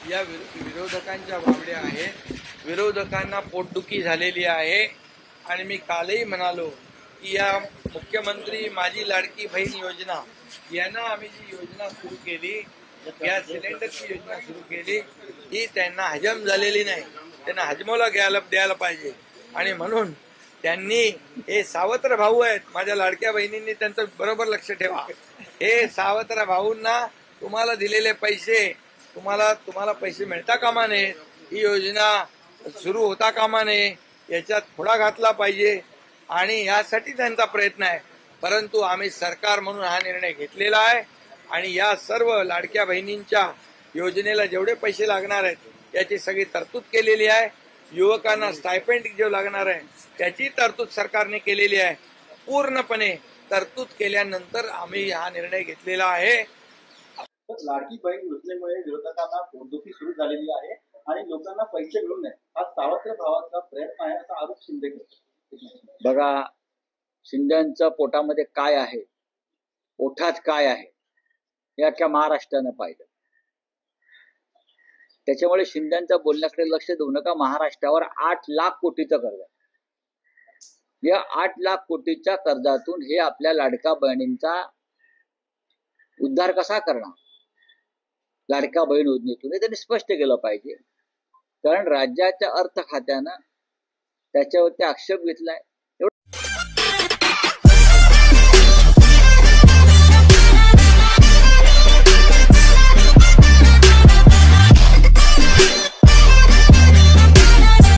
या विरोधकांच्या बावड्या आहेत. विरोधकांना पोटदुखी झालेली आहे. आणि मी कालही म्हणालो की या मुख्यमंत्री माझी लाडकी बहीण योजना यांना आम्ही जी योजना सुरू केली, गॅस सिलेंडरची योजना सुरू केली, ही त्यांना हजम झालेली नाही. त्यांना हजमोला द्यायला पाहिजे. आणि म्हणून त्यांनी, हे सावत्र भाऊ आहेत माझ्या लाडक्या बहिणींनी त्यांचं बरोबर लक्ष ठेवा. हे सावत्र भाऊंना तुम्हाला दिलेले पैसे तुम्हाला पैसे मिळता कामा नये, ही योजना सुरू होता कामा नये, याच्यात थोडा घातला पाहिजे. आणि यासाठी त्यांचा प्रयत्न आहे. परंतु आम्ही सरकार म्हणून हा निर्णय घेतलेला आहे. आणि या सर्व लाडक्या बहिणींच्या योजनेला जेवढे पैसे लागणार आहेत याची सगळी तरतूद केलेली आहे. युवकांना स्टायपेंड जो लागणार आहे त्याची तरतूद सरकारने केलेली आहे. पूर्णपणे तरतूद केल्यानंतर आम्ही हा निर्णय घेतलेला आहे. लाडकी बहीण योजनेमुळे विरोधकांना पोटदुखी सुरू झालेली आहे आणि लोकांना पैसे मिळू नये हा सावत्र भावाचा प्रयत्न आहे, असा आरोप शिंदे करतात. बघा, शिंदेच्या पोटामध्ये काय आहे, ओठात काय आहे, हे अख्ख्या महाराष्ट्रानं पाहिलं. त्याच्यामुळे शिंदेच्या बोलण्याकडे लक्ष देऊ नका. महाराष्ट्रावर 8 लाख कोटीचं कर्ज आहे. या 8 लाख कोटीच्या कर्जातून हे आपल्या लाडक्या बहिणींचा उद्धार कसा करणार, लाडक्या बहीण योजनेतून, हे त्यांनी स्पष्ट केलं पाहिजे. कारण राज्याच्या अर्थ खात्यानं त्याच्यावरती आक्षेप घेतलाय.